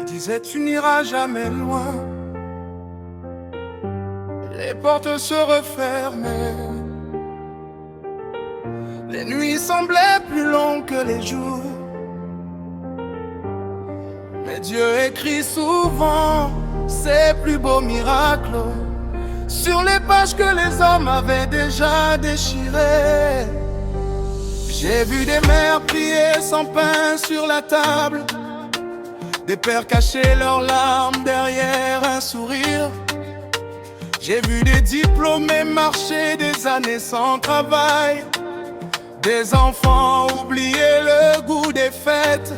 disais tu n'iras jamais loin. Les portes se refermaient. Les nuits semblaient plus longues que les jours. Mais Dieu écrit souvent ses plus beaux miracles sur les pages que les hommes avaient déjà déchirées. J'ai vu des mères prier sans pain sur la table, des pères cacher leurs larmes derrière un sourire. J'ai vu des diplômés marcher des années sans travail, des enfants oublier le goût des fêtes.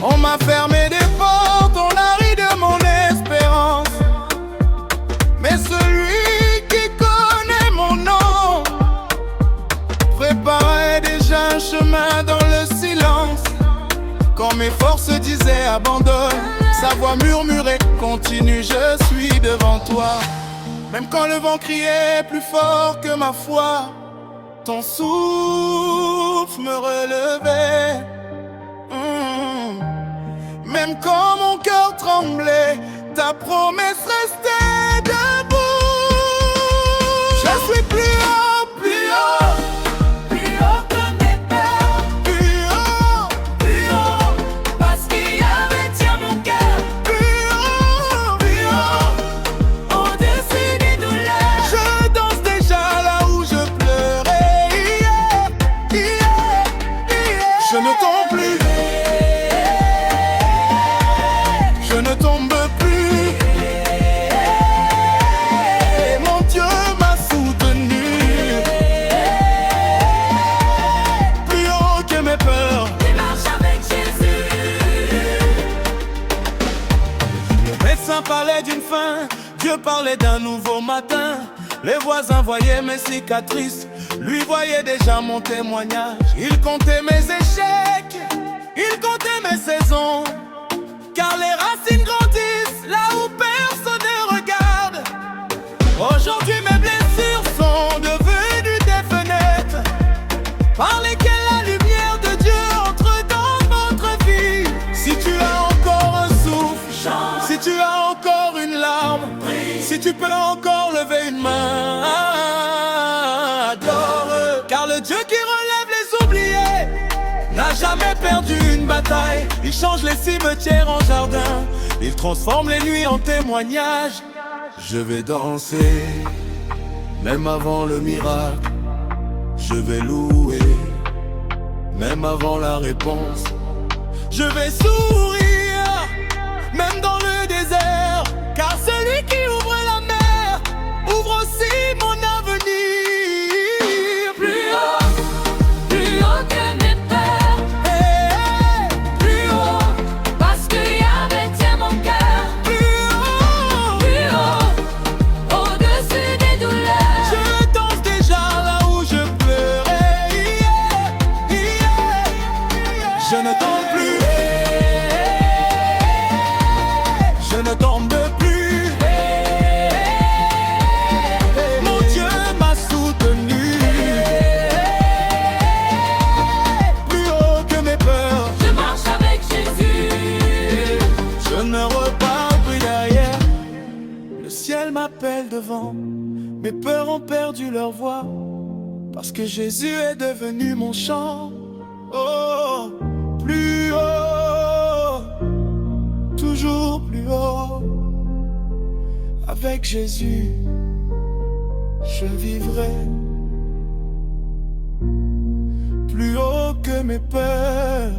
On m'a fermé des portes, on a ri de mon espérance. Mais celui qui connaît mon nom préparait déjà un chemin dans le silence. Quand mes forces disaient abandonne, sa voix murmurait continue, je suis devant toi. Même quand le vent criait plus fort que ma foi, ton souffle me relevait. Même quand mon cœur tremblait, ta promesse restait debout. Je suis plus haut, plus haut, plus haut que mes peurs, plus haut, plus haut, parce qu'il y avait tient mon cœur, plus haut, au-dessus des douleurs. Je danse déjà là où je pleurais. Je ne tombe plus. Je ne tombe plus. Mon Dieu m'a soutenu. Plus haut que mes peurs. Et marche avec Jésus. Le médecin parlait d'une fin, Dieu parlait d'un nouveau matin. Les voisins voyaient mes cicatrices, lui voyait déjà mon témoignage. Il comptait mes échecs, il comptait mes saisons, car les racines grandissent là où personne ne regarde. Aujourd'hui mes blessures sont devenues des fenêtres par lesquelles la lumière de Dieu entre dans votre vie. Si tu as encore un souffle, Chante, si tu as encore une larme, prie, si tu peux encore lever une main, adore. Car le Dieu qui relève les oubliés n'a jamais perdu une bataille. Il change les cimetières en jardin, il transforme les nuits en témoignages. Je vais danser, même avant le miracle. Je vais louer, même avant la réponse. Je vais sourire, même dans le désert, car celui qui ouvre la mer ouvre aussi mon avenir. plus haut que mes peurs, plus haut, parce qu'il y avait tient mon cœur, plus haut, au-dessus des douleurs. Je danse déjà là où je pleurais. Je ne tombe plus. Je ne tombe plus. Mon Dieu m'a soutenu. Plus haut que mes peurs, Je marche avec Jésus. je ne repars plus derrière. Le ciel m'appelle devant. Mes peurs ont perdu leur voix, parce que Jésus est devenu mon chant. Oh, plus haut, toujours plus haut. Avec Jésus, je vivrai plus haut que mes peurs.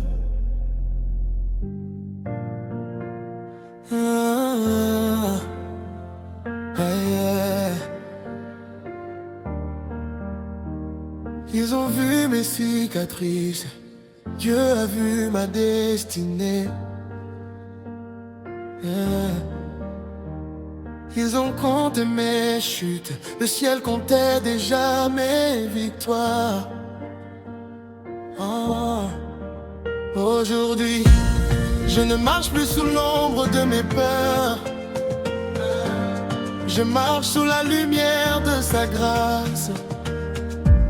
Ah, yeah. Ils ont vu mes cicatrices, Dieu a vu ma destinée. Yeah. Ils ont compté mes chutes, le ciel comptait déjà mes victoires. Oh. Aujourd'hui, je ne marche plus sous l'ombre de mes peurs. Je marche sous la lumière de sa grâce.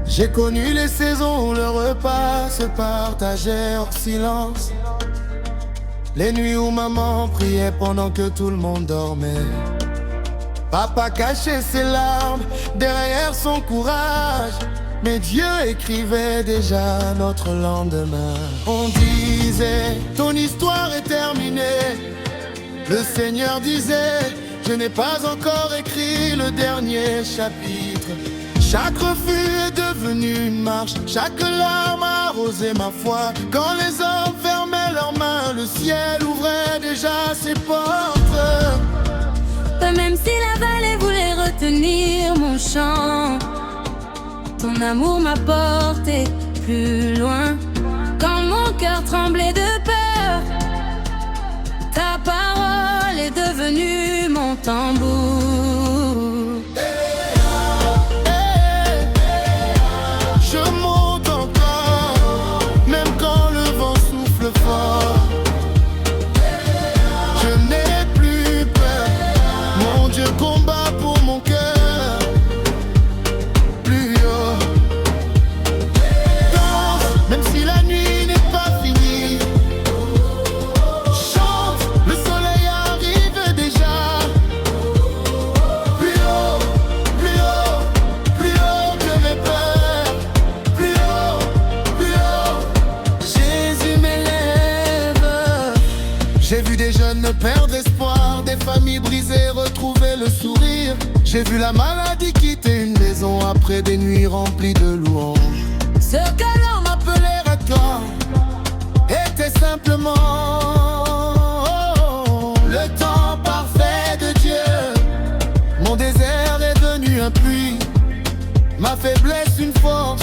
J'ai connu les saisons où le repas se partageait en silence. Les nuits où maman priait pendant que tout le monde dormait. Papa cachait ses larmes derrière son courage. Mais Dieu écrivait déjà notre lendemain. On disait, ton histoire est terminée. Le Seigneur disait, je n'ai pas encore écrit le dernier chapitre. Chaque refus est devenu une marche, chaque larme a arrosé ma foi. Quand les hommes fermaient leurs mains, le ciel ouvrait déjà ses portes. Même si la vallée voulait retenir mon chant, ton amour m'a porté plus loin. Quand mon cœur tremblait de peur, ta parole est devenue mon tambour. Je monte encore, même quand le vent souffle fort. Je n'ai plus peur, mon Dieu combat pour mon cœur. Plus haut, danse, même si la nuit n'est pas finie. Chante, le soleil arrive déjà. Plus haut, plus haut, plus haut que mes peurs. Plus haut, plus haut, Jésus m'élève. J'ai vu des jeunes perdre espoir, des familles brisées retrouver le sourire. J'ai vu la maladie quitter une maison après des nuits remplies de louanges. Ce que l'on appelait raccord était simplement le temps parfait de Dieu. Mon désert est devenu un puits, ma faiblesse une force,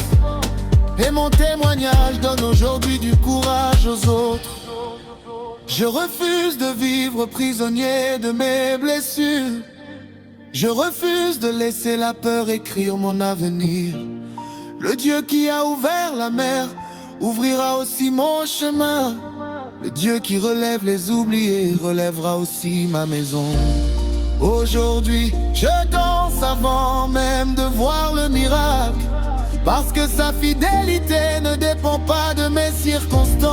et mon témoignage donne aujourd'hui du courage aux autres. Je refuse de vivre prisonnier de mes blessures. Je refuse de laisser la peur écrire mon avenir. Le Dieu qui a ouvert la mer ouvrira aussi mon chemin. Le Dieu qui relève les oubliés relèvera aussi ma maison. Aujourd'hui, je danse avant même de voir le miracle, parce que sa fidélité ne dépend pas de mes circonstances.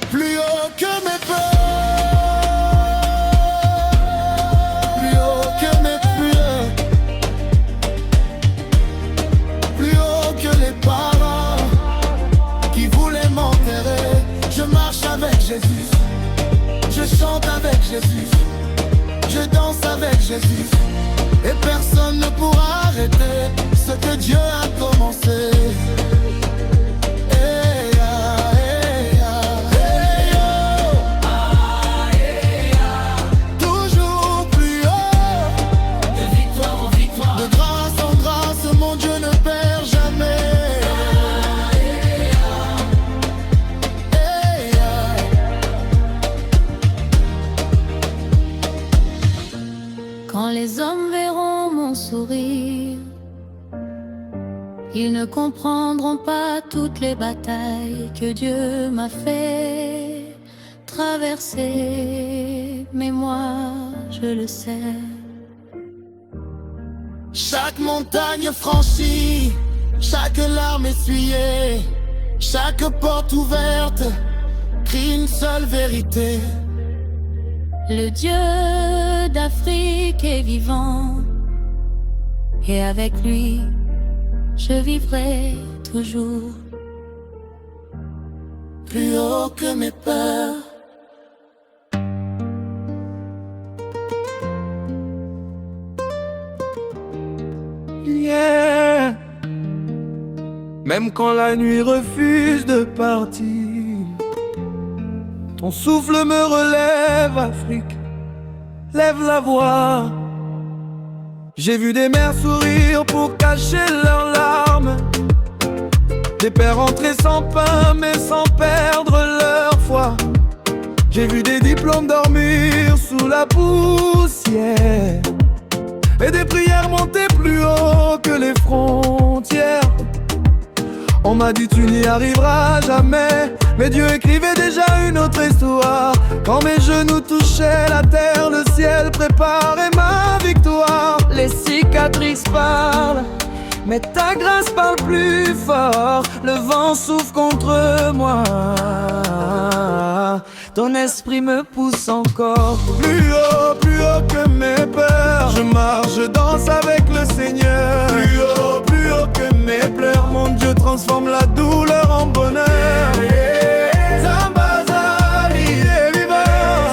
Plus haut que mes peurs, plus haut que mes peurs, plus haut que les parents qui voulaient m'enterrer. Je marche avec Jésus, je chante avec Jésus, je danse avec Jésus, et personne ne pourra arrêter ce que Dieu a commencé. Toujours plus haut, de victoire en victoire, de grâce en grâce, mon Dieu ne perd jamais. Quand les hommes verront mon sourire, ils ne comprendront pas toutes les batailles que Dieu m'a fait traverser. Mais moi, je le sais. Chaque montagne franchie, chaque larme essuyée, chaque porte ouverte crie une seule vérité. Le Dieu d'Afrique est vivant, et avec lui, je vivrai toujours. Plus haut que mes peurs, yeah. Même quand la nuit refuse de partir, ton souffle me relève, Afrique, lève la voix. J'ai vu des mères sourire pour cacher leurs larmes, des pères entrer sans pain mais sans perdre leur foi. J'ai vu des diplômes dormir sous la poussière, et des prières monter plus haut que les frontières. On m'a dit tu n'y arriveras jamais, mais Dieu écrivait déjà une autre histoire. Quand mes genoux touchaient la terre, le ciel préparait ma victoire. Les cicatrices parlent, mais ta grâce parle plus fort. Le vent souffle contre moi, ton esprit me pousse encore. Plus haut que mes peurs, je marche, je danse avec le Seigneur. Plus haut que mes pleurs, mon Dieu transforme la douleur en bonheur. Zambazali est vivant,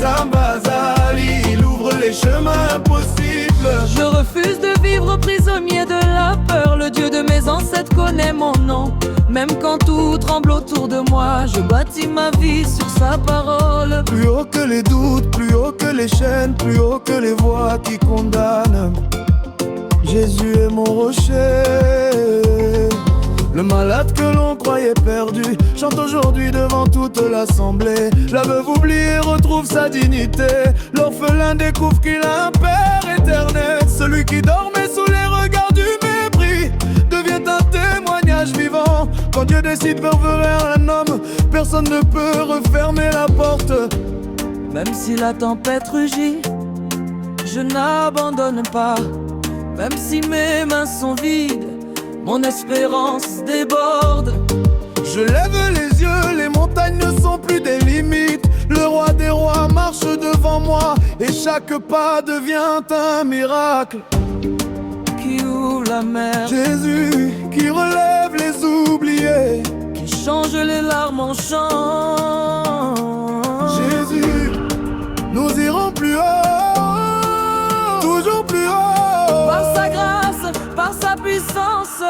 Zambazali, il ouvre les chemins impossibles. Je refuse de vivre prisonnier de la peur. Le Dieu de mes ancêtres connaît mon nom. Même quand tout tremble autour de moi, je bâtis ma vie sur sa parole. Plus haut que les doutes, plus haut que les chaînes, plus haut que les voix qui condamnent, Jésus est mon rocher. Le malade que l'on croyait perdu chante aujourd'hui devant toute l'assemblée. La veuve oubliée retrouve sa dignité. L'orphelin découvre qu'il a un Père éternel. Celui qui dormait sous les regards du mépris devient un témoignage vivant. Quand Dieu décide de faire un homme, personne ne peut refermer la porte. Même si la tempête rugit, je n'abandonne pas. Même si mes mains sont vides, mon espérance déborde. Je lève les yeux, les montagnes ne sont plus des limites. Le roi des rois marche devant moi et chaque pas devient un miracle. Qui ouvre la mer, Jésus qui relève les oubliés, qui change les larmes en chant. Jésus, nous irons plus haut, toujours plus haut. Par sa grâce, par sa puissance.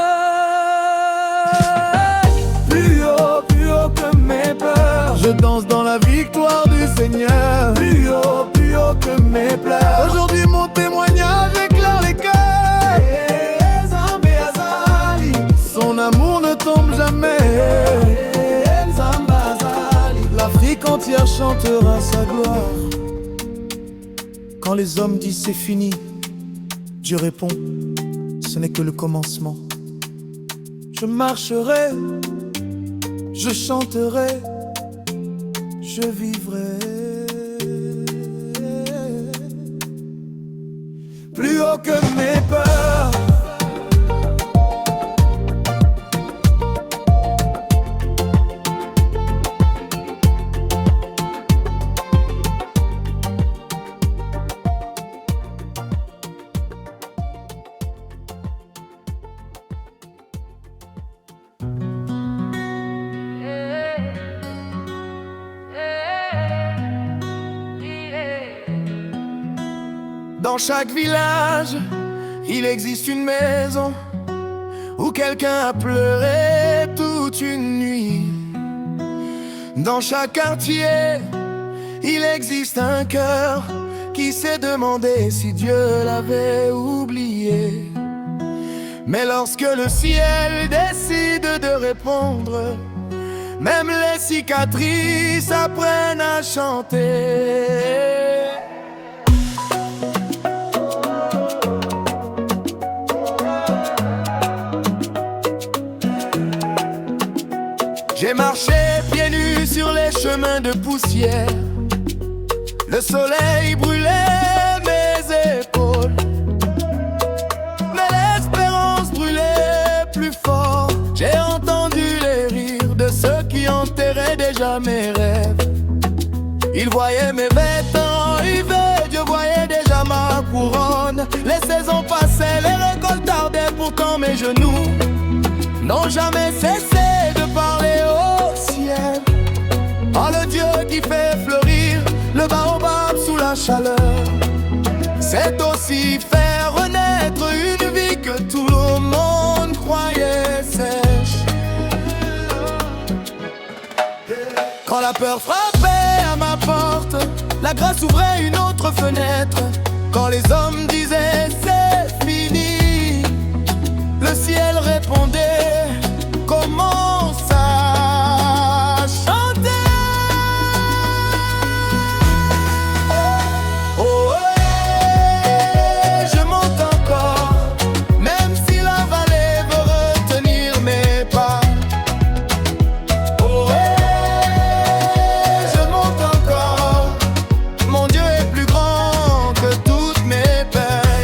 Plus haut que mes peurs, je danse dans la victoire du Seigneur. Plus haut que mes pleurs, aujourd'hui mon témoignage éclaire les cœurs. Son amour ne tombe jamais. L'Afrique entière chantera sa gloire. Quand les hommes disent c'est fini, Dieu répond, ce n'est que le commencement. Je marcherai, je chanterai, je vivrai. Plus haut que mes peurs. Dans chaque village, il existe une maison où quelqu'un a pleuré toute une nuit. Dans chaque quartier, il existe un cœur qui s'est demandé si Dieu l'avait oublié. Mais lorsque le ciel décide de répondre, même les cicatrices apprennent à chanter. J'ai marché pieds nus sur les chemins de poussière. Le soleil brûlait mes épaules, mais l'espérance brûlait plus fort. J'ai entendu les rires de ceux qui enterraient déjà mes rêves. Ils voyaient mes vêtements rivés, Dieu voyait déjà ma couronne. Les saisons passaient, les récoltes tardaient, pourtant mes genoux n'ont jamais cessé de parler au ciel. Oh, le Dieu qui fait fleurir le baobab sous la chaleur, c'est aussi faire renaître une vie que tout le monde croyait sèche. Quand la peur frappait à ma porte, la grâce ouvrait une autre fenêtre. Quand les hommes disaient c'est fini, le ciel répondait commence à chanter. Oh, je monte encore, même si la vallée veut retenir mes pas. Oh, je monte encore, mon Dieu est plus grand que toutes mes peines.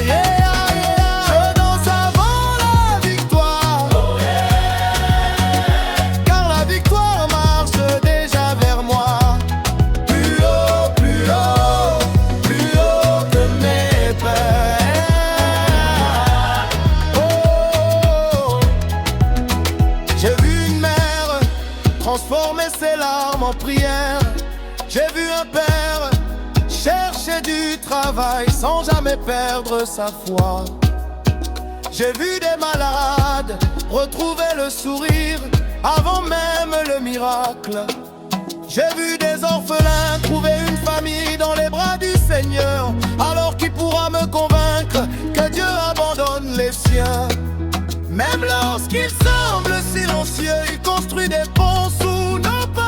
en prière. J'ai vu un père chercher du travail sans jamais perdre sa foi. J'ai vu des malades retrouver le sourire avant même le miracle. J'ai vu des orphelins trouver une famille dans les bras du Seigneur. Alors qui pourra me convaincre que Dieu abandonne les siens? Même lorsqu'il semble silencieux, il construit des ponts sous nos pas.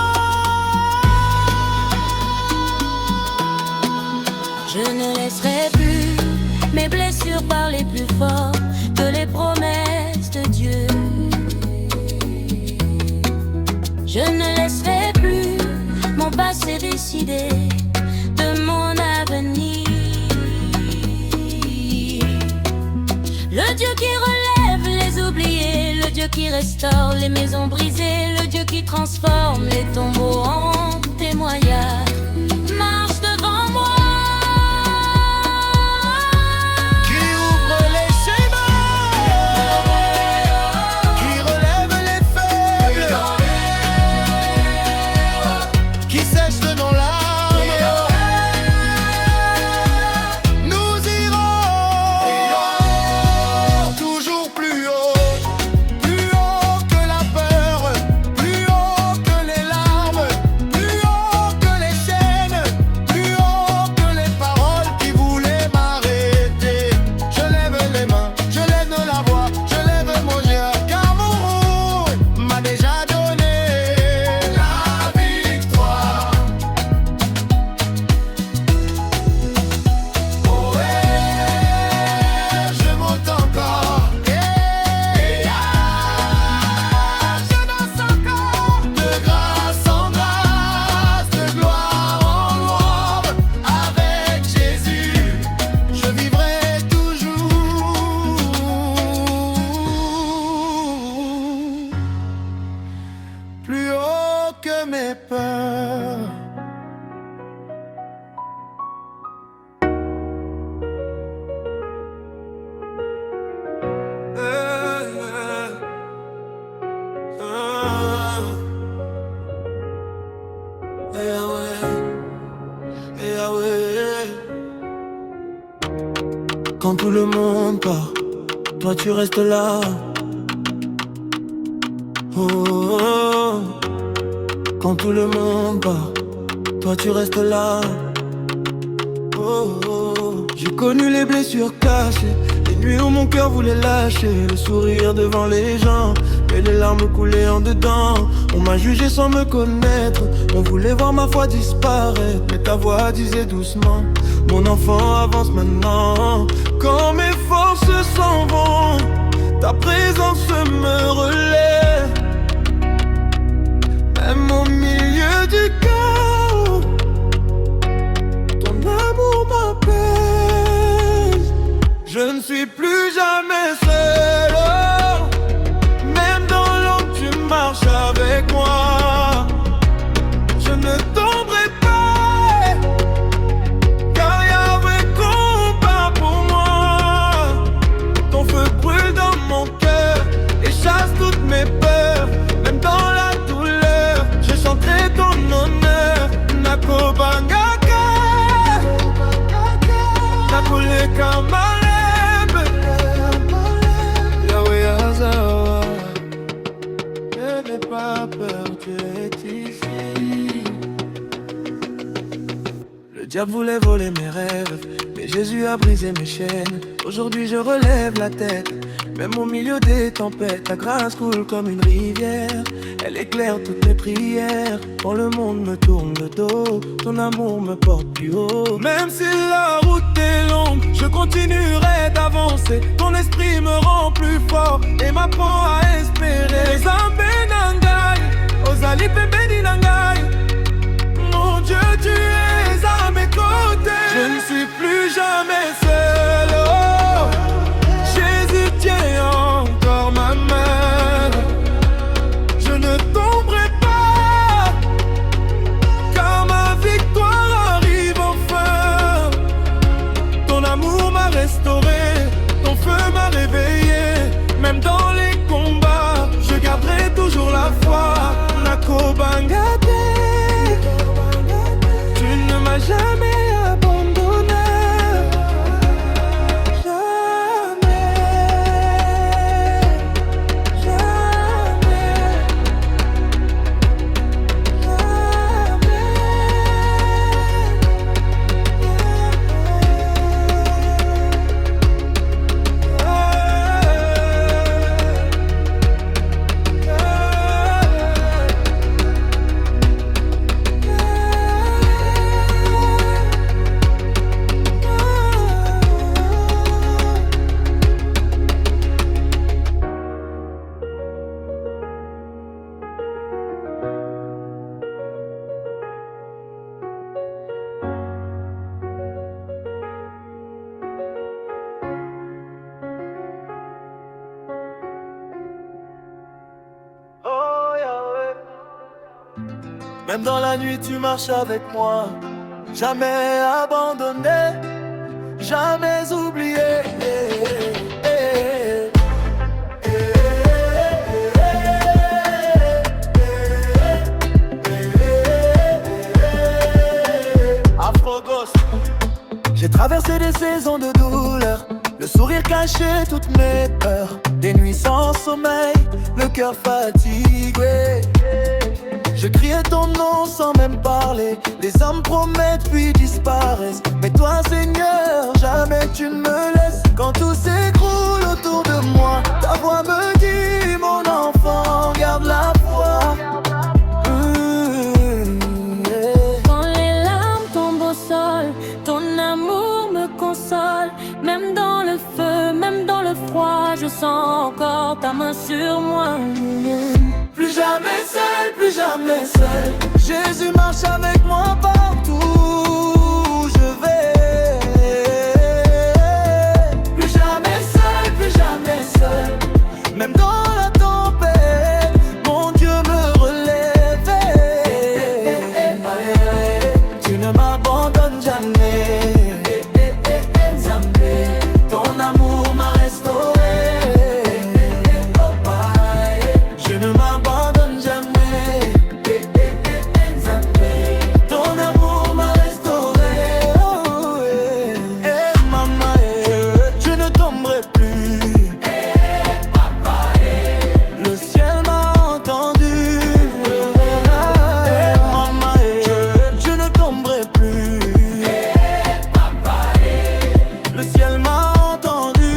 Je ne laisserai plus mes blessures parler plus fort que les promesses de Dieu. Je ne laisserai plus mon passé décider de mon avenir. Le Dieu qui relève les oubliés, le Dieu qui restaure les maisons brisées, le Dieu qui transforme les tombeaux en témoignages, marche devant moi. Plus haut que mes peurs. Quand tout le monde part, toi tu restes là. Oh, oh, oh. Quand tout le monde part, toi tu restes là. Oh, oh, oh. J'ai connu les blessures cachées, les nuits où mon cœur voulait lâcher, le sourire devant les gens, mais les larmes coulaient en dedans. On m'a jugé sans me connaître, on voulait voir ma foi disparaître, mais ta voix disait doucement: mon enfant avance maintenant. Quand mes forces s'en vont, ta présence me relève. Même au milieu du chaos, ton amour m'appelle. Je ne suis plus jamais seul, oh. Même dans l'ombre tu marches avec moi. Je ne tomberai pas, car Yahweh combat pour moi. Ton feu brûle dans mon cœur et chasse toutes mes peurs. Même dans la douleur, je chanterai ton honneur. Nako bangaka, nako leka malebe, Yahweh Azawa. Je n'ai pas peur, tu es ici. Le diable voulait voler mes rêves, mais Jésus a brisé mes chaînes. Aujourd'hui je relève la tête, même au milieu des tempêtes. Ta grâce coule comme une rivière, elle éclaire toutes mes prières. Quand le monde me tourne le dos, ton amour me porte plus haut. Même si la route est longue, je continuerai d'avancer. Ton esprit me rend plus fort et m'apprend à espérer. Zambe nangai, ozali pembeni nangai. Mon Dieu, tu es à mes côtés. Je ne suis plus jamais seul, oh. Jésus tient encore ma main. Je ne tomberai pas, car ma victoire arrive enfin. Ton amour m'a restauré, ton feu m'a réveillé. Même dans les combats, je garderai toujours la foi. Nako bangate, jamais abandonné. Jamais, jamais, Oh Yahweh. Même dans la nuit tu marches avec moi, jamais abandonné, jamais oublié. Afro-Ghost. J'ai traversé des saisons de douleur, le sourire cachait toutes mes peurs, des nuits sans sommeil, le cœur fatigué. Je criais ton nom sans même parler. Les hommes promettent puis disparaissent, mais toi Seigneur, jamais tu ne me laisses. Quand tout s'écroule autour de moi, ta voix me dit mon enfant, garde la foi. Quand les larmes tombent au sol, ton amour me console. Même dans le feu, même dans le froid, je sens encore ta main sur moi. Plus jamais seul, plus jamais seul. Jésus marche avec moi partout où je vais. Plus jamais seul, plus jamais seul. Même dans la tempête, mon Dieu me relève. Tu ne m'abandonnes jamais. Ton amour m'a restauré. Je ne m'abandonne jamais. Ton amour m'a restauré. Eh maman, je ne tomberai plus. Le ciel m'a entendu. Eh maman, je ne tomberai plus. Le ciel m'a entendu.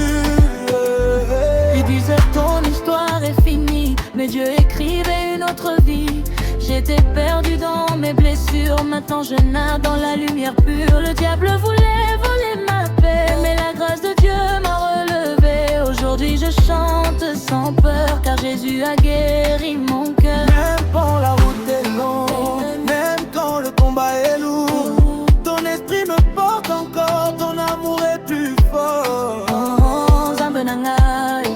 Il disait ton histoire est finie, mais Dieu écrivait une autre vie. J'étais perdu dans mes blessures, maintenant je nade dans la lumière pure. Le diable voulait voler ma paix, mais la grâce de Dieu m'a relevé. Aujourd'hui je chante sans peur, car Jésus a guéri mon cœur. Même quand la route est longue, même quand le combat est lourd, ton esprit me porte encore, ton amour est plus fort. Oh, Nzambe na ngai,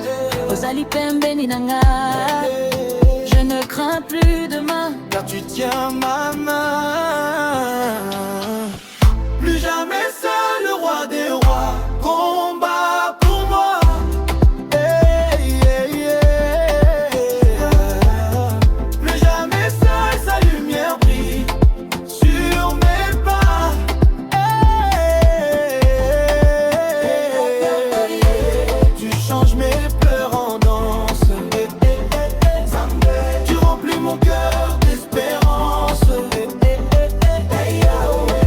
ozali pembeni na ngai. Je ne crains plus demain, Car tu tiens ma main. Plus jamais seul, le roi des rois combat pour moi. Hey, hey, hey. Plus jamais seul, sa lumière brille sur mes pas. Hey. Tu changes mes pleurs en danse. Tu remplis mon cœur d'espérance.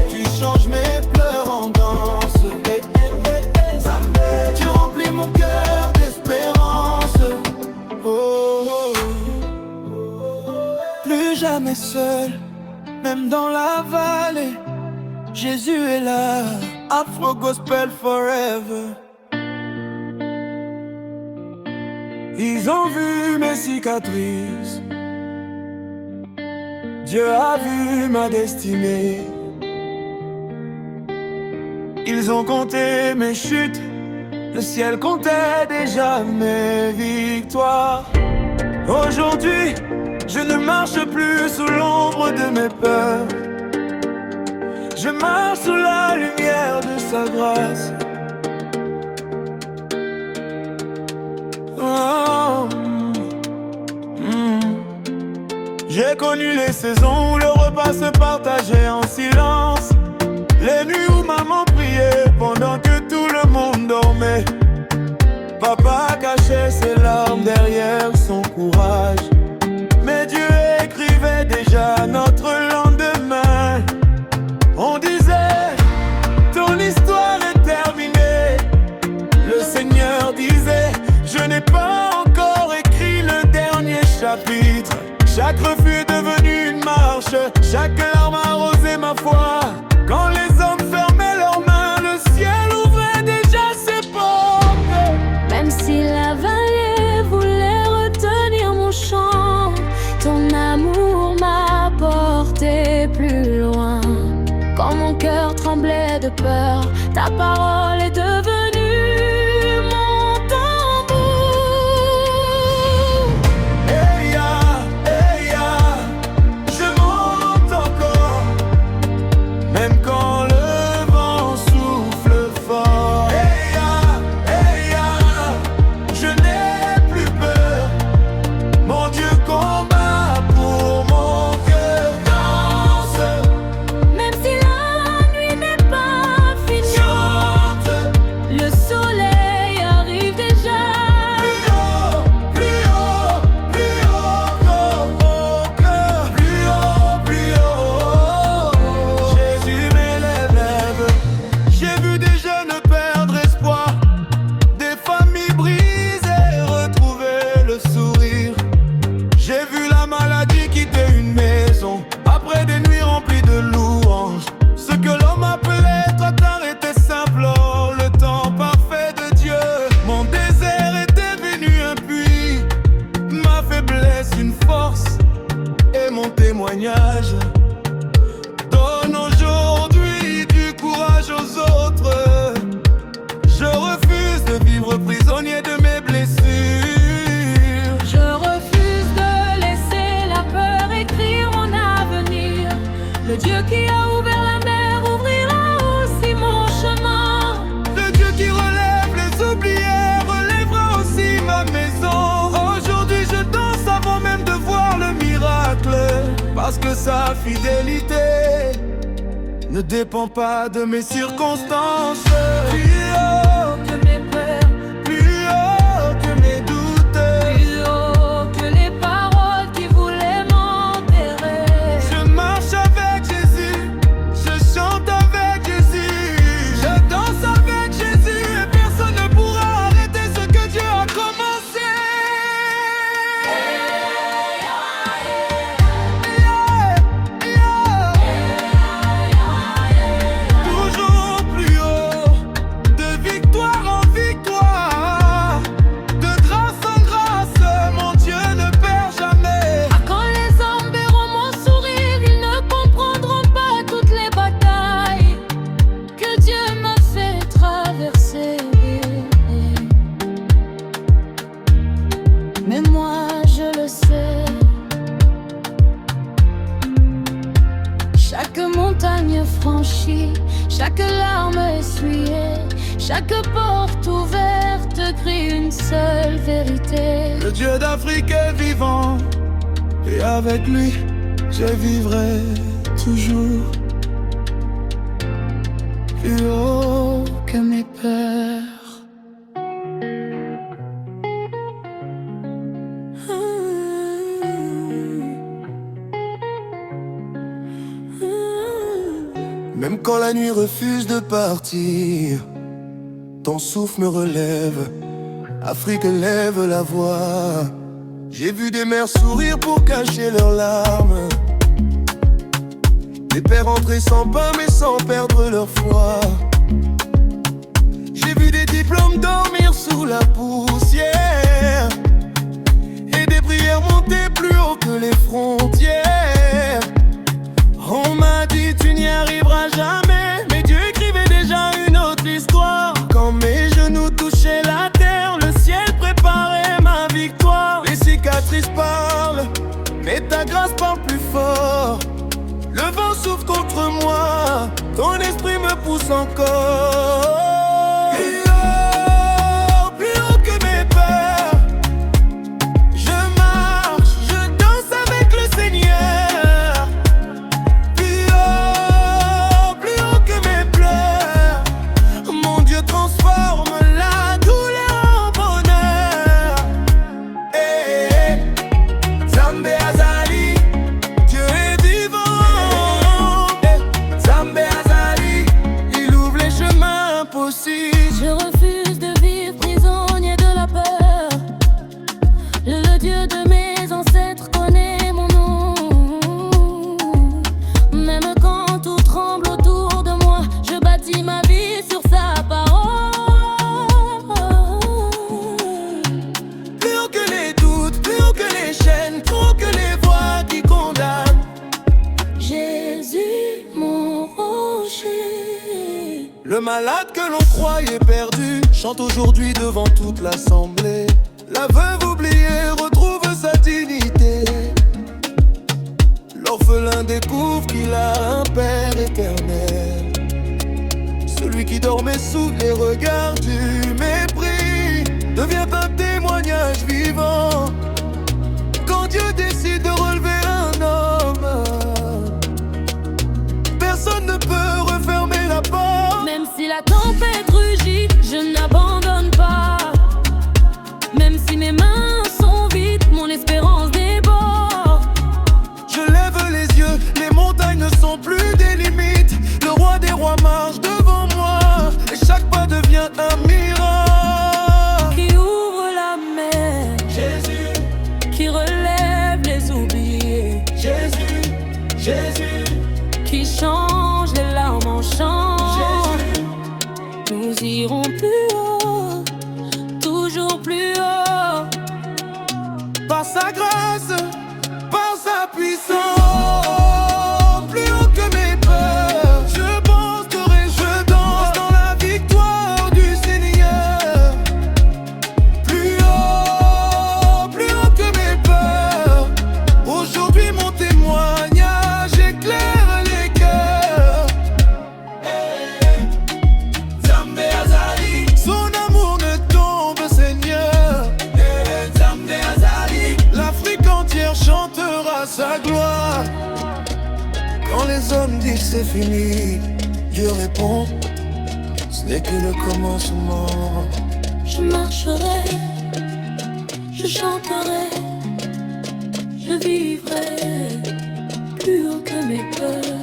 Tu changes mes pleurs en danse. Tu remplis mon cœur d'espérance. Oh, oh. Plus jamais seul, même dans la vallée, Jésus est là. Afro Gospel forever. Ils ont vu mes cicatrices, Dieu a vu ma destinée. Ils ont compté mes chutes, le ciel comptait déjà mes victoires. Aujourd'hui, je ne marche plus sous l'ombre de mes peurs. Je marche sous la lumière de sa grâce. Oh, J'ai connu les saisons où le repas se partageait en silence. Chaque refus est devenu une marche, chaque larme a arrosé ma foi. Quand les hommes fermaient leurs mains, le ciel ouvrait déjà ses portes. Même si la vallée voulait retenir mon chant, ton amour m'a porté plus loin. Quand mon cœur tremblait de peur, ta parole est devenue mon tambour. Hey ya, je monte encore, même quand le vent souffle fort. Hey ya, je n'ai plus peur, mon Dieu combat pour mon cœur danse. Même si la nuit n'est pas finie, Chante le soleil arrive déjà. plus haut, plus haut, plus haut, oh, mon cœur. Plus haut, plus haut. Jésus m'élève. J'ai vu des jeunes perdre espoir, des familles brisées retrouver le sourire. J'ai vu la maladie quitter une maison après des nuits remplies de louanges. Ce que l'homme appelait trop tard était simple, oh, le temps parfait de Dieu. Mon désert était devenu un puits, ma faiblesse une force, et mon témoignage donne aujourd'hui du courage aux autres. Je refuse de vivre prisonnier de mes blessures. Je refuse de laisser la peur écrire mon avenir. Le Dieu qui a ouvert la mer ouvrira aussi mon chemin. Le Dieu qui relève les oubliés relèvera aussi ma maison. Aujourd'hui je danse avant même de voir le miracle, parce que sa fidélité ne dépend pas de mes circonstances. Plus haut Que mes peurs, plus haut que mes doutes, plus haut que les paroles qui voulaient m'enterrer. je marche avec Jésus, je chante avec Jésus, je danse avec Jésus, et personne ne pourra arrêter ce que Dieu a commencé. Toujours plus haut, de victoire en victoire, de grâce en grâce, mon Dieu ne perd jamais. Ah, quand les hommes verront mon sourire, ils ne comprendront pas toutes les batailles que Dieu m'a fait traverser. Mais moi je le sais, chaque montagne franchie, chaque larme essuyée, chaque porte ouverte crie une seule vérité. Le Dieu d'Afrique est vivant, et avec lui, je vivrai toujours. Plus haut Que mes peurs. même quand la nuit refuse de partir, ton souffle me relève. Afrique lève la voix. J'ai vu des mères sourire pour cacher leurs larmes, des pères entrer sans pain mais sans perdre leur foi. J'ai vu des diplômes dormir sous la poussière, et des prières monter plus haut que les frontières. On m'a dit tu n'y arriveras jamais, mais Dieu écrivait déjà une autre histoire. Quand mes genoux touchaient la terre, le ciel préparait ma victoire. Les cicatrices parlent, mais ta grâce parle plus fort. Le vent souffle contre moi, ton esprit me pousse encore. Plus haut que mes peurs, je marche, je danse avec le Seigneur. Plus haut que mes pleurs, mon Dieu transforme la douleur en bonheur. Zambé Azali, Dieu est vivant. Zambé Azali, il ouvre les chemins. malade que l'on croyait perdu chante aujourd'hui devant toute l'assemblée. La veuve oubliée retrouve sa dignité. L'orphelin découvre qu'il a un père éternel. Celui qui dormait sous les regards du mépris devient un témoignage vivant. Quand Dieu décide de relever un homme, personne ne peut refermer la porte. Même si la tempête rugit, je n'abandonne pas. Même si mes mains sont vides, mon espérance déborde. Je lève les yeux, les montagnes ne sont plus des limites. Le roi des rois marche devant moi et chaque pas devient un miracle. Qui ouvre la mer, Jésus, qui relève les oubliés, Jésus, Jésus, qui change les larmes en chant. Jésus. Nous irons plus haut, toujours plus haut. Par sa grâce, par sa puissance, plus haut que mes peurs, je penserai, je danse dans la victoire du Seigneur. Plus haut que mes peurs, aujourd'hui mon témoignage éclaire les cœurs. Zambé Azali, son amour ne tombe, Seigneur. Zambé Azali, l'Afrique entière chantera sa gloire. Quand les hommes disent c'est fini, Dieu répond, ce n'est que le commencement. Je marcherai, je chanterai, je vivrai plus haut que mes peurs.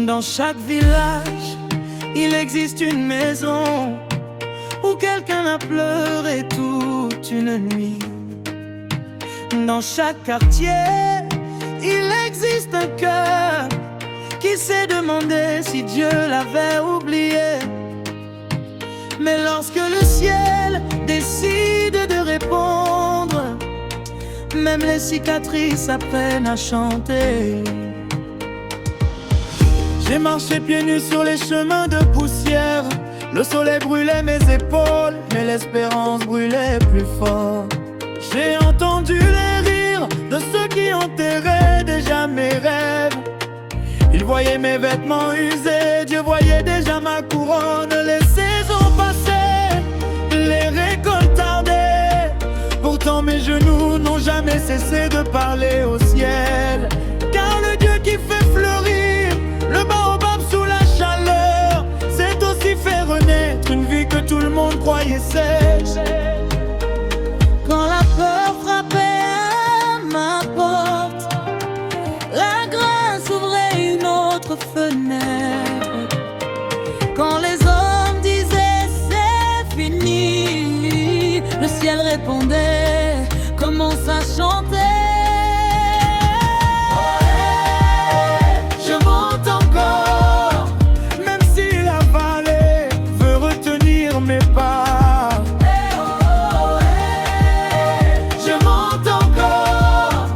Dans chaque village, il existe une maison où quelqu'un a pleuré toute une nuit. Dans chaque quartier, il existe un cœur qui s'est demandé si Dieu l'avait oublié. Mais lorsque le ciel décide de répondre, même les cicatrices apprennent à chanter. J'ai marché pieds nus sur les chemins de poussière. Le soleil brûlait mes épaules, mais l'espérance brûlait plus fort. J'ai entendu les rires de ceux qui enterraient déjà mes rêves. Ils voyaient mes vêtements usés, Dieu voyait déjà ma couronne. Les saisons passaient, les récoltes tardaient. Pourtant mes genoux n'ont jamais cessé de parler au ciel. Car le Dieu qui fait fleurir le baobab sous la chaleur, c'est aussi faire renaître une vie que tout le monde croyait sèche. Quand la peur frappait à ma porte, la grâce ouvrait une autre fenêtre. Quand les hommes disaient c'est fini, le ciel répondait, commence à chanter. Je monte encore, même si la vallée veut retenir mes pas. Je monte encore,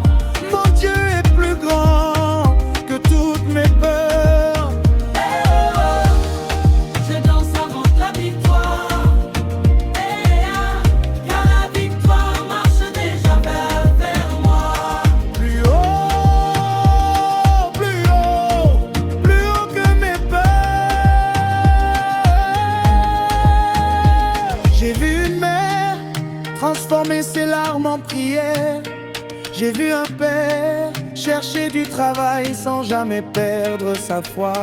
mon Dieu est plus grand que toutes mes peurs. Je danse avant la victoire, car la victoire marche déjà vers moi. Plus haut, plus haut, plus haut que mes peurs. J'ai vu une mère transformer ses larmes en prière. J'ai vu un père chercher du travail sans jamais perdre sa foi.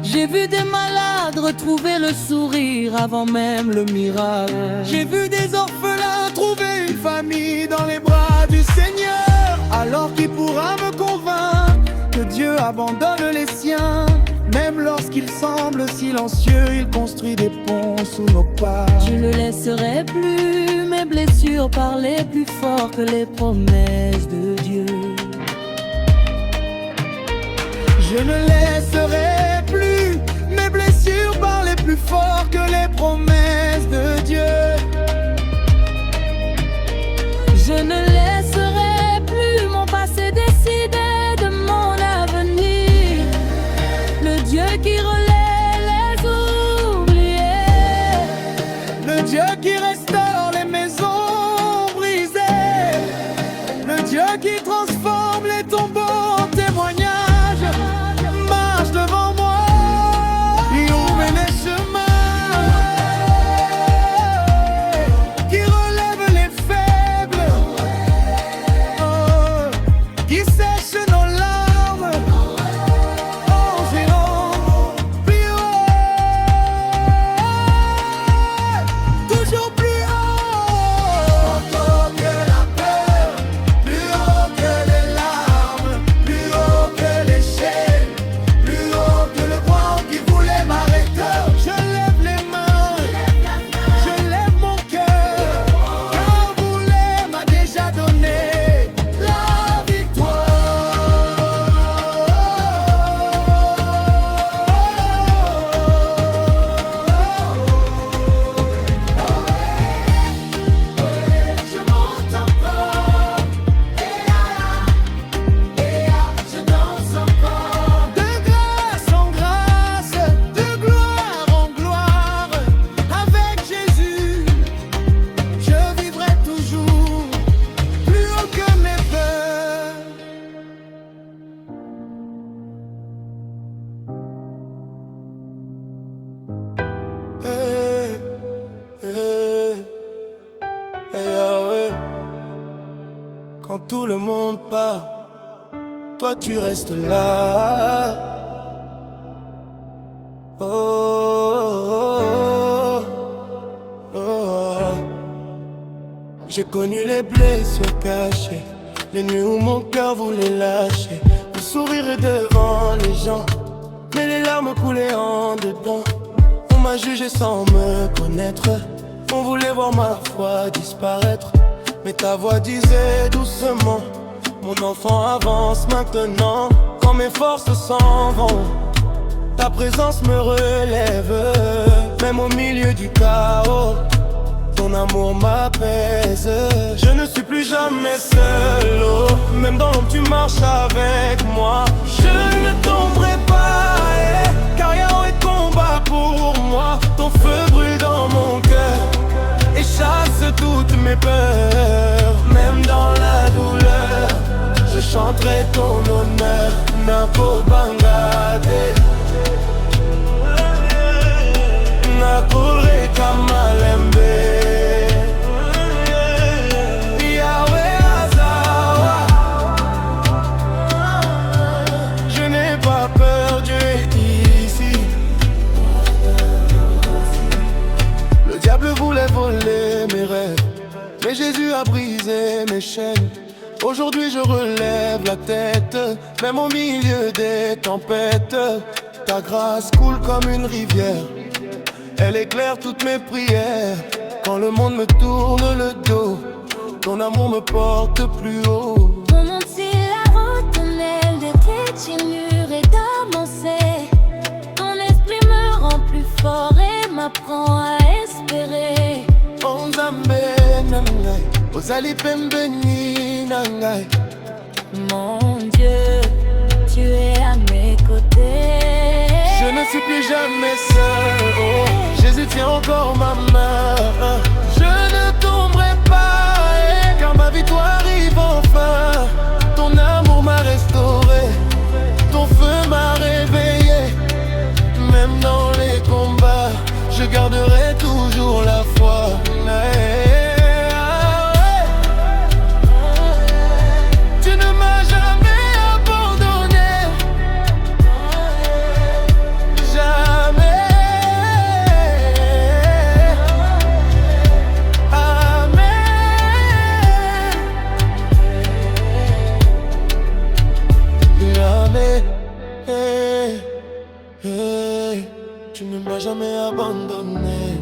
J'ai vu des malades retrouver le sourire avant même le miracle. J'ai vu des orphelins trouver une famille dans les bras du Seigneur. Alors qui pourra me convaincre que Dieu abandonne les siens? Même lorsqu'il semble silencieux, il construit des ponts sous nos pas. Je ne laisserai plus mes blessures parler plus fort que les promesses de Dieu. Je ne laisserai plus mes blessures parler plus fort que les promesses de Dieu. Je ne laisserai plus mon passé décider de mon avenir. Le Dieu qui relaie les oubliés, le Dieu qui restaure les maisons brisées, le Dieu qui transforme les tombeaux en témoignages, marche devant moi, il ouvre les chemins, qui relève les faibles, qui sèche nos larmes, en géant plus haut, toujours plus haut. Plus haut que la peur, plus haut que les larmes, plus haut que les chaînes, plus haut que le vent qui voulait m'arrêter. Je lève les mains, je lève mon cœur, car voulait m'a déjà donné la victoire. je monte encore, je danse encore. De grâce en grâce, de gloire en gloire, avec Jésus, je vivrai toujours plus haut que mes peurs. Hey, hey, hey, ah ouais. Quand tout le monde part, toi tu restes là. Oh, oh, oh, oh. J'ai connu les blessures cachées, les nuits où mon cœur voulait lâcher. Le sourire est devant les gens, mais les larmes coulaient en dedans. On m'a jugé sans me connaître, on voulait voir ma foi disparaître. Mais ta voix disait doucement, mon enfant avance maintenant. Quand mes forces s'en vont, ta présence me relève. Même au milieu du chaos, ton amour m'apaise. Je ne suis plus jamais seul, oh. Même dans l'ombre tu marches avec moi. Je ne tomberai pas, car Yahweh combat pour moi. Ton feu brûle dans mon cœur et chasse toutes mes peurs. Même dans la douleur, je chanterai ton honneur. Napo Bangade, Nakure Kamalembe, Yahweh Azawa. Je n'ai pas peur, Dieu est ici. Le diable voulait voler mes rêves, mais Jésus a brisé mes chaînes. Aujourd'hui je relève la tête, même au milieu des tempêtes. Ta grâce coule comme une rivière, elle éclaire toutes mes prières. Quand le monde me tourne le dos, ton amour me porte plus haut. On monte sur la route, ton aile de tes mûr et d'avancer. Ton esprit me rend plus fort et m'apprend à espérer. On Zambé nangai, Ozali pembeni nangai. Mon Dieu, tu es à mes côtés. Je ne suis plus jamais seul, oh. Jésus tient encore ma main. Je ne tomberai pas, car ma victoire arrive enfin. Ton amour m'a restauré, ton feu m'a réveillé. Même dans les combats, je garderai toujours la foi. Tu ne m'as jamais abandonné, jamais. Amen. Jamais. Hey, hey, tu ne m'as jamais abandonné.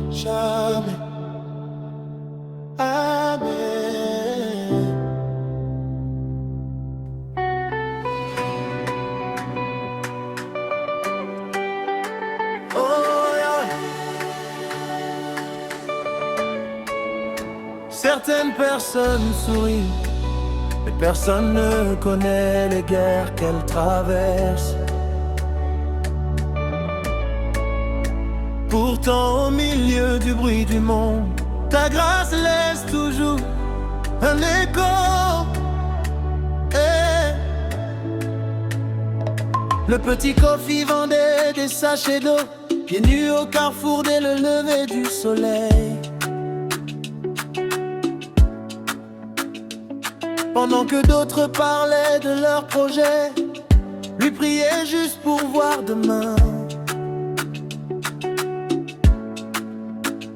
personne sourit, mais personne ne connaît les guerres qu'elle traverse. Pourtant au milieu du bruit du monde, ta grâce laisse toujours un écho. Le petit Kofi vendait des sachets d'eau, pieds nus au carrefour dès le lever du soleil. Pendant que d'autres parlaient de leurs projets, lui priait juste pour voir demain.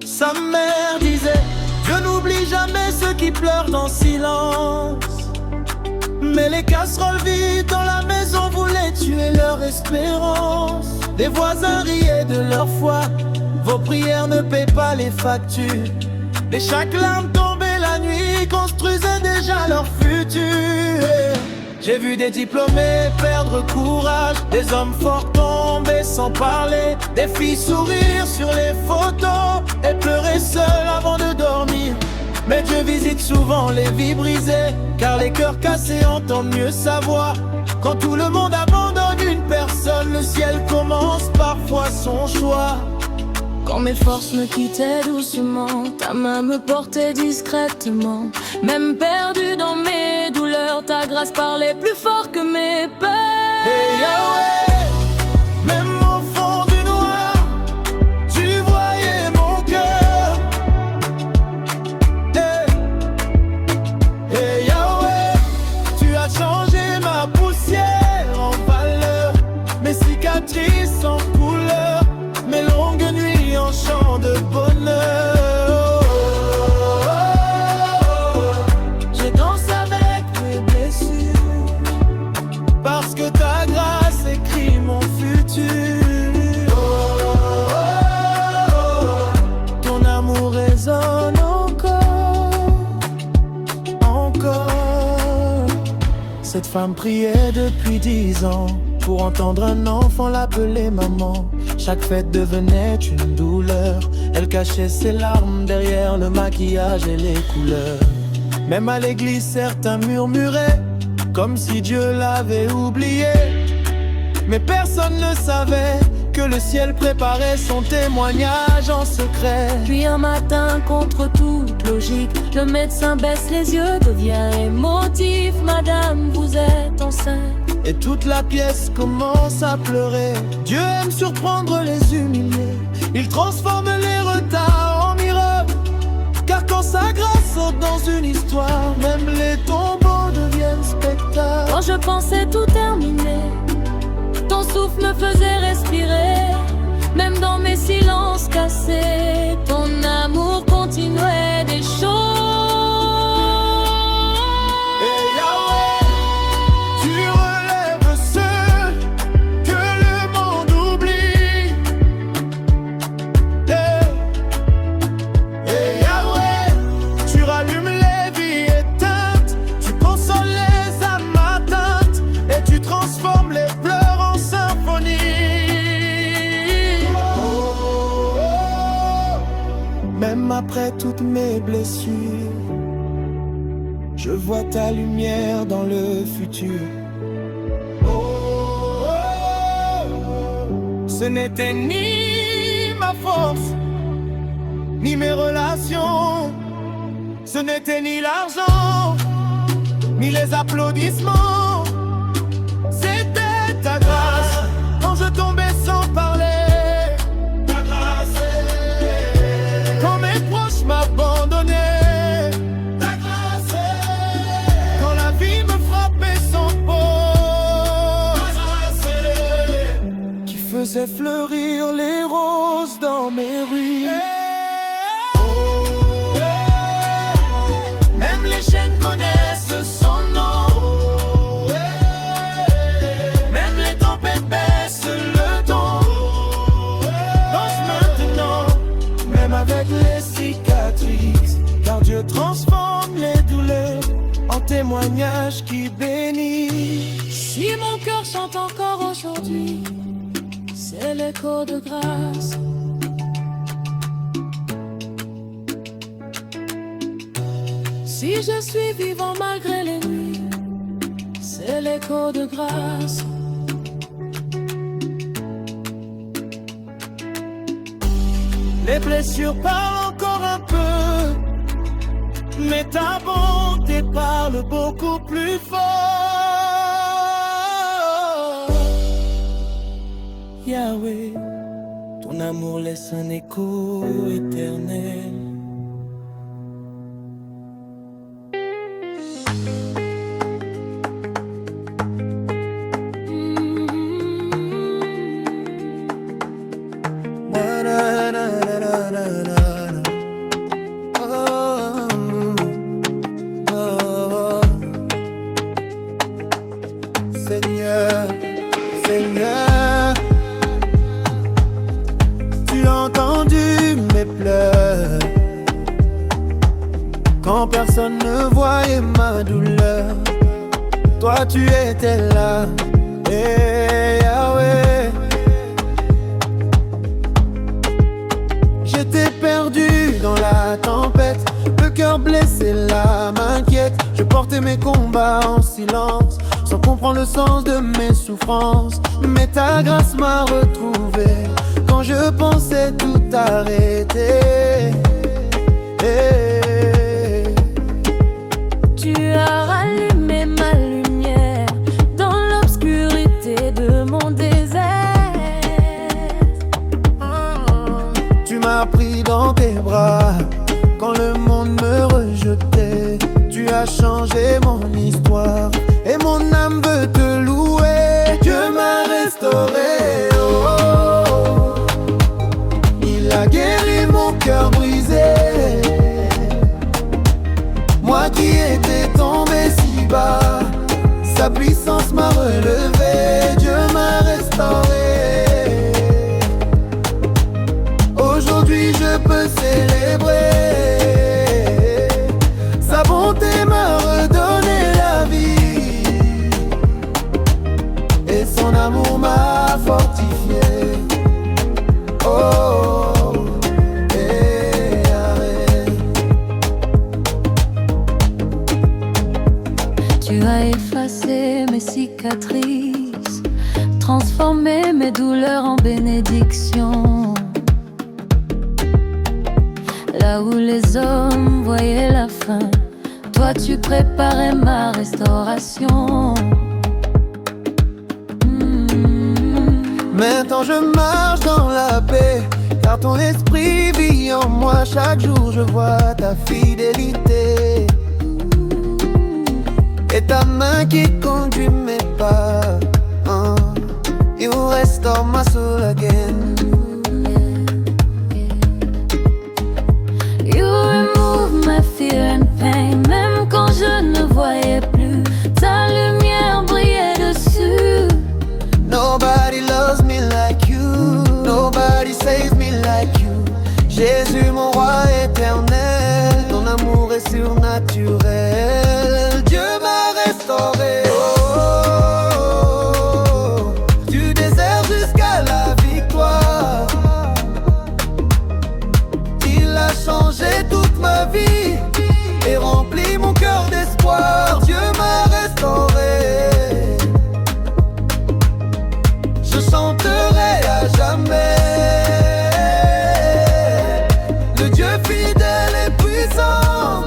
Sa mère disait: Dieu n'oublie jamais ceux qui pleurent en silence. Mais les casseroles vides dans la maison voulaient tuer leur espérance. Des voisins riaient de leur foi, vos prières ne paient pas les factures. Et chaque larme tombée la nuit construisait déjà leur futur. J'ai vu des diplômés perdre courage, des hommes forts tomber sans parler, des filles sourire sur les photos et pleurer seules avant de dormir. Mais Dieu visite souvent les vies brisées, car les cœurs cassés entendent mieux sa voix. Quand tout le monde abandonne une personne, le ciel commence parfois son choix. Quand mes forces me quittaient doucement, ta main me portait discrètement. Même perdu dans mes douleurs, ta grâce parlait plus fort que mes peurs. Hey Yahweh, même au fond du noir, tu voyais mon cœur. Hey Yahweh, tu as changé ma poussière en valeur, mes cicatrices en couleur, mes longues nuits en chant de bonheur. Je danse avec mes blessures, parce que ta grâce écrit mon futur. Ton amour résonne encore. Cette femme priait depuis 10 ans pour entendre un enfant l'appeler maman. Chaque fête devenait une douleur, elle cachait ses larmes derrière le maquillage et les couleurs. Même à l'église certains murmuraient, comme si Dieu l'avait oublié. Mais personne ne savait que le ciel préparait son témoignage en secret. Puis un matin, contre toute logique, le médecin baisse les yeux, devient émotif. Madame, vous êtes enceinte. Et toute la pièce commence à pleurer. Dieu aime surprendre les humiliés, il transforme les retards en miracles. Car quand sa grâce saute dans une histoire, même les tombeaux deviennent spectacles. Quand je pensais tout terminer, ton souffle me faisait respirer. Même dans mes silences cassés, ton amour continuait des choses. Et Yahweh, tu relèves ceux que le monde oublie. Et Yahweh, tu rallumes les vies éteintes, tu consoles les âmes atteintes et tu transformes les pleurs en symphonie. Même après toutes mes blessures, je vois ta lumière dans le futur. Ce n'était ni ma force, ni mes relations. Ce n'était ni l'argent, ni les applaudissements. C'était ta grâce quand je tombais sans parler. Ta grâce, quand mes proches m'abandonnaient. Ta grâce, quand la vie me frappait sans pause. Ta grâce, qui faisait fleurir les roses dans mes rues. Même les chaînes connaissent son nom. Même les tempêtes baissent le ton. Danse maintenant, même avec les cicatrices, car Dieu transforme les douleurs en témoignages qui bénissent. Si mon cœur chante encore aujourd'hui, c'est l'écho de grâce. Si je suis vivant malgré les nuits, c'est l'écho de grâce. Les blessures parlent encore un peu, mais ta bonté parle beaucoup plus fort. Yahweh, ton amour laisse un écho éternel. Seigneur, Seigneur, tu as entendu mes pleurs quand personne ne voyait ma douleur. Toi tu étais là, et Yahweh. J'étais perdu dans la tempête, le cœur blessé, l'âme inquiète. Je portais mes combats en silence, sans comprendre le sens de mes souffrances. Mais ta grâce m'a retrouvé quand je pensais tout arrêter. Tu as rallumé ma lumière dans l'obscurité de mon désert. Tu m'as pris dans tes bras quand le monde me rejetait. Tu as changé mon histoire et mon âme veut te louer. Dieu m'a restauré, oh, oh. Il a guéri mon cœur brisé. Moi qui étais tombé si bas, sa puissance m'a relevé. Dieu m'a restauré. Aujourd'hui je peux célébrer. Sa bonté m'a redonné la vie et son amour m'a fortifié. Oh, Tu as effacé mes cicatrices, transformé mes douleurs en bénédictions. Là où les hommes voyaient la fin, toi tu préparais ma restauration. Maintenant je marche dans la paix, car ton esprit vit en moi. Chaque jour je vois ta fidélité et ta main qui conduit mes pas. You restore my soul again. You remove my fear and pain. Même quand je ne voyais plus, ta lumière brillait dessus. Nobody loves me like you, nobody saves me like you. Jésus mon roi éternel, ton amour est surnaturel. Dieu m'a restauré, oh, du désert jusqu'à la victoire. Il a changé toute ma vie et rempli mon cœur d'espoir. Dieu m'a restauré. Je chanterai à jamais le Dieu fidèle et puissant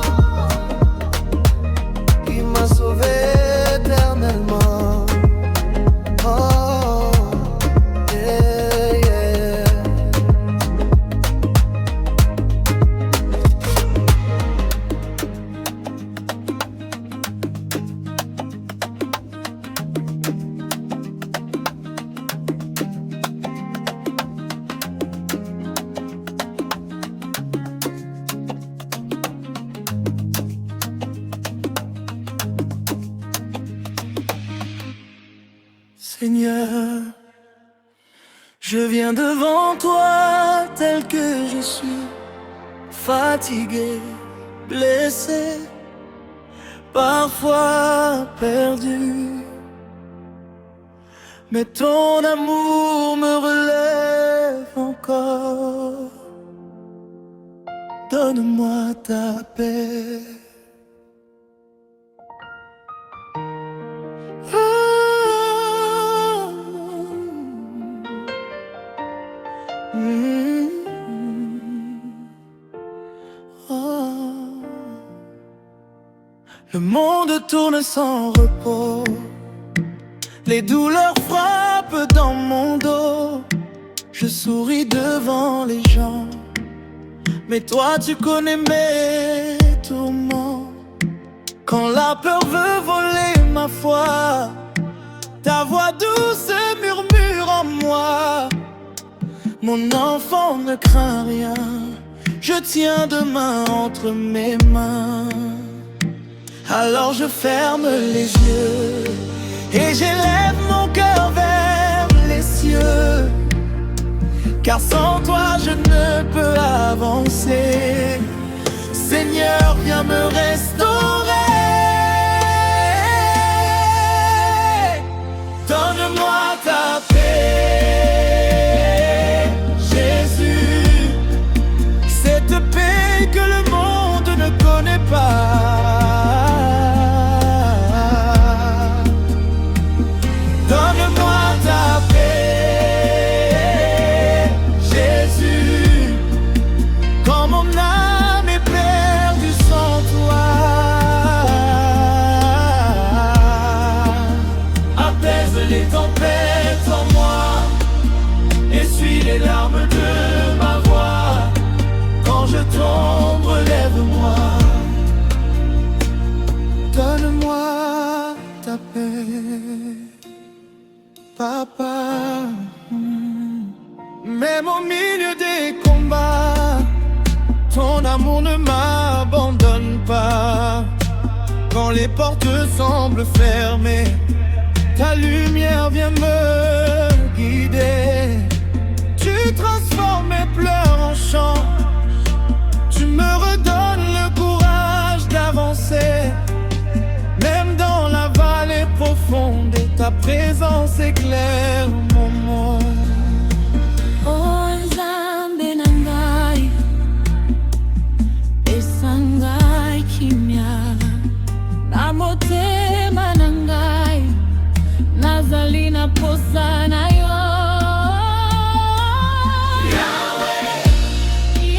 qui m'a sauvé éternellement. Oh, yeah, yeah. Seigneur, je viens devant toi tel que je suis, fatigué, blessé, parfois perdu. Mais ton amour me relève encore. Donne-moi ta paix. monde tourne sans repos. Les douleurs frappent dans mon dos. Je souris devant les gens, mais toi tu connais mes tourments. Quand la peur veut voler ma foi, ta voix douce murmure en moi. Mon enfant ne craint rien, je tiens demain entre mes mains. Alors je ferme les yeux et j'élève mon cœur vers les cieux. Car sans toi je ne peux avancer. Seigneur, viens me restaurer. Donne-moi ta paix, Jésus. Cette paix que le monde ne connaît pas. Donne-moi ta paix, Jésus. Quand mon âme est perdue sans toi, apaise les tempêtes en moi, essuie les larmes de ma voix. Quand je tombe, relève-moi. Donne-moi ta paix, Papa. Même au milieu des combats, ton amour ne m'abandonne pas. Quand les portes semblent fermées, ta lumière vient me guider. Tu transformes mes pleurs en chants, tu me redonnes le courage d'avancer. Même dans la vallée profonde, et ta présence éclaire mon monde. Oh Nzambe nangai, esangai kimia, na motema nangai, nazali na posa na yo. Yahweh,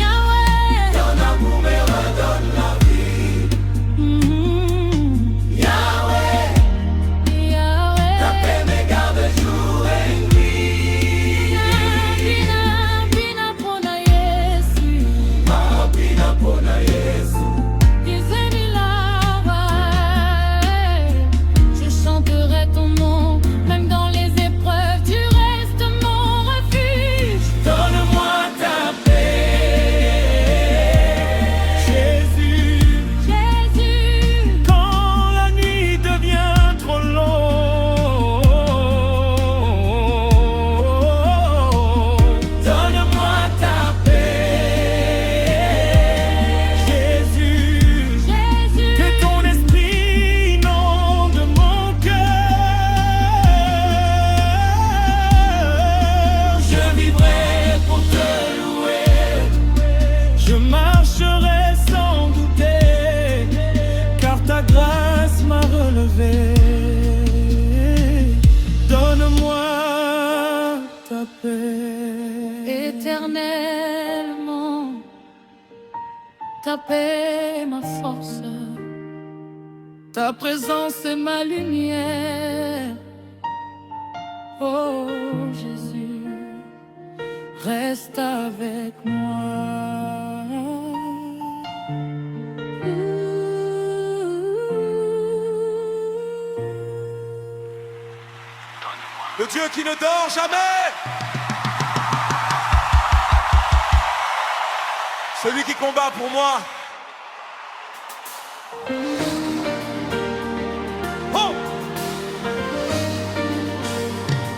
Yahweh, ton amour me redonne la vie. Yahweh, Yahweh, ta paix me garde jour et nuit. Bina, bina pona Yesu, ma bina pona Yesu. Dizeni lava, je chanterai ton nom, même dans les épreuves, tu restes mon refuge. Donne-moi ta paix, Jésus. Jésus, Quand la nuit devient trop longue, donne-moi ta paix, Jésus. Jésus, Que ton esprit inonde mon cœur. Je vivrai pour te louer, je marcherai sans douter, car ta grâce m'a relevé. Donne-moi ta paix. éternellement, ta paix est ma force, ta présence est ma lumière. Oh Jésus, reste avec moi. Le Dieu qui ne dort jamais, celui qui combat pour moi. Oh,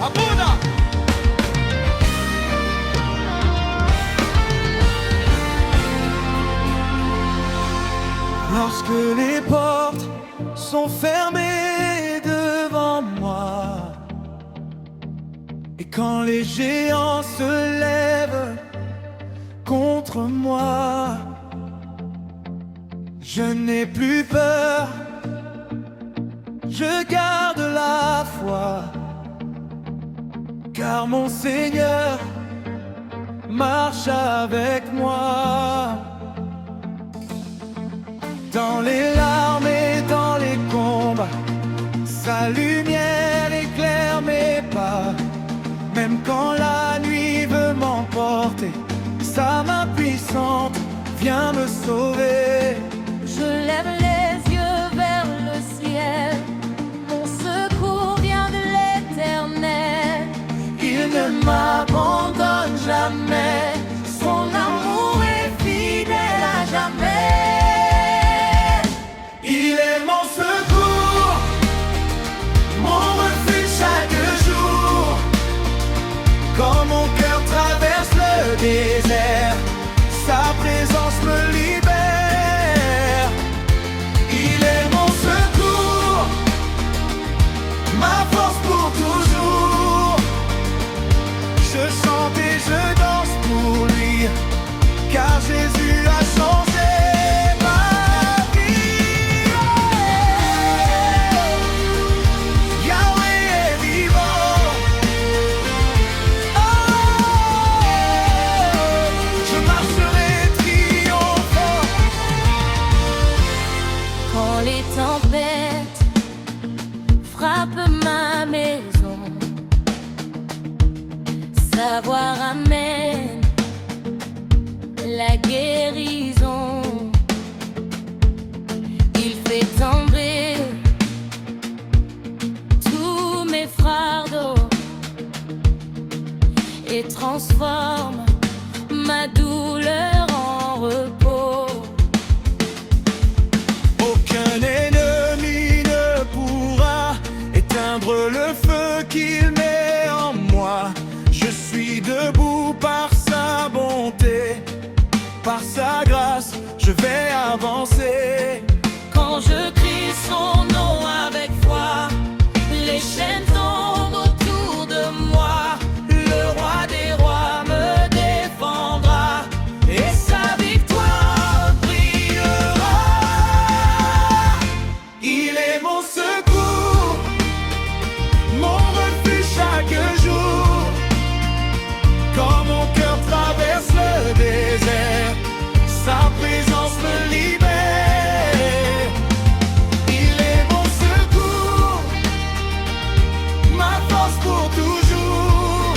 Abuna. Lorsque les portes sont fermées devant moi, et quand les géants se lèvent contre moi, je n'ai plus peur, je garde la foi, car mon Seigneur marche avec moi. Dans les larmes et dans les Ta lumière éclaire mes pas, même quand la nuit veut m'emporter. Sa main puissante vient me sauver. Je lève les yeux vers le ciel, mon secours vient de l'Éternel. Il ne m'abandonne jamais, Son amour est fidèle à jamais. il est mon secours, mon refuge chaque jour. Quand mon cœur traverse le désert, sa présence me libère. Il est mon secours, ma force pour toujours. Je chante et je danse pour lui, car Jésus a changé ma vie. Yahweh est vivant. Oh, je marcherai triomphant. Quand les tempêtes frappent ma maison, sa voix ramène la guérison. Il fait tomber tous mes fardeaux et transforme ma douleur en repos. Aucun ennemi ne pourra éteindre le feu qu'il met en moi. Je suis debout par sa bonté, par sa grâce, je vais avancer. Quand je crie son nom avec foi, les chaînes tombent autour de moi. Le roi des rois me défendra et sa victoire brillera. Il est mon secours, mon refuge chaque jour. Quand mon cœur traverse le désert, sa présence me libère. Il est mon secours, ma force pour toujours.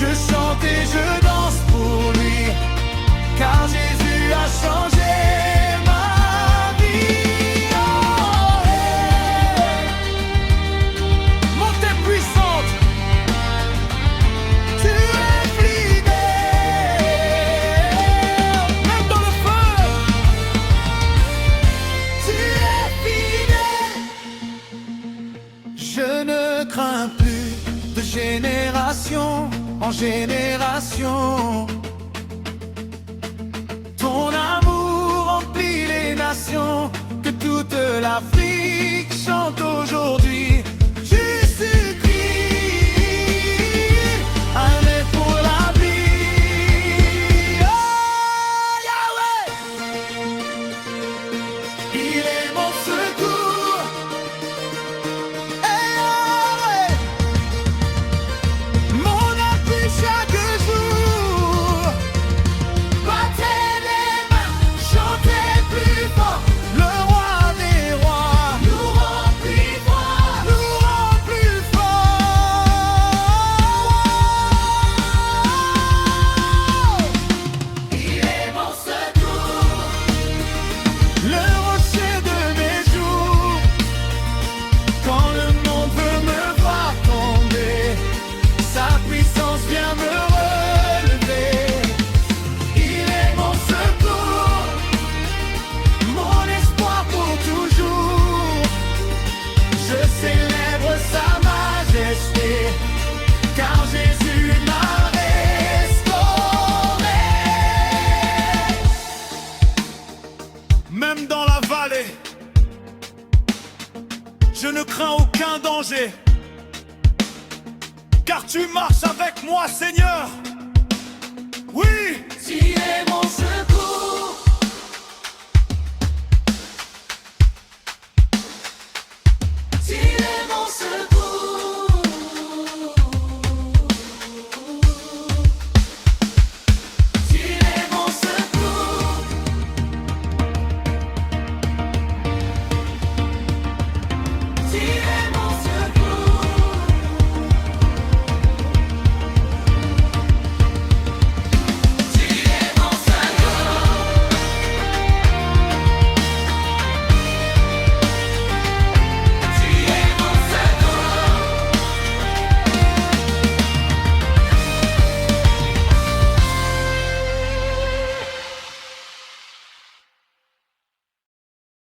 Je chante et je danse pour lui, car Jésus a changé ma vie. Oh, hey. Montée puissante, tu es fidèle, même dans le feu. Tu es fidèle. Je ne crains plus de génération en génération. Ton amour remplit les nations, que toute l'Afrique chante aujourd'hui. Jésus-Christ, allez pour la vie. Oh, Yahweh, il est mon secours. Eh, Yahweh, mon appui chaque jour. Battez les mains, chantez plus fort, Le roi des rois nous rend plus forts. nous rend plus forts. Il est mon secours, Le rocher de mes jours. Quand le monde veut me voir tomber, sa puissance vient me relever. Il est mon secours, mon espoir pour toujours. Je célèbre sa majesté, car Jésus m'a restauré. Même dans la vallée, je ne crains aucun danger, car tu marches avec moi, Seigneur. Oui, tu es mon secours.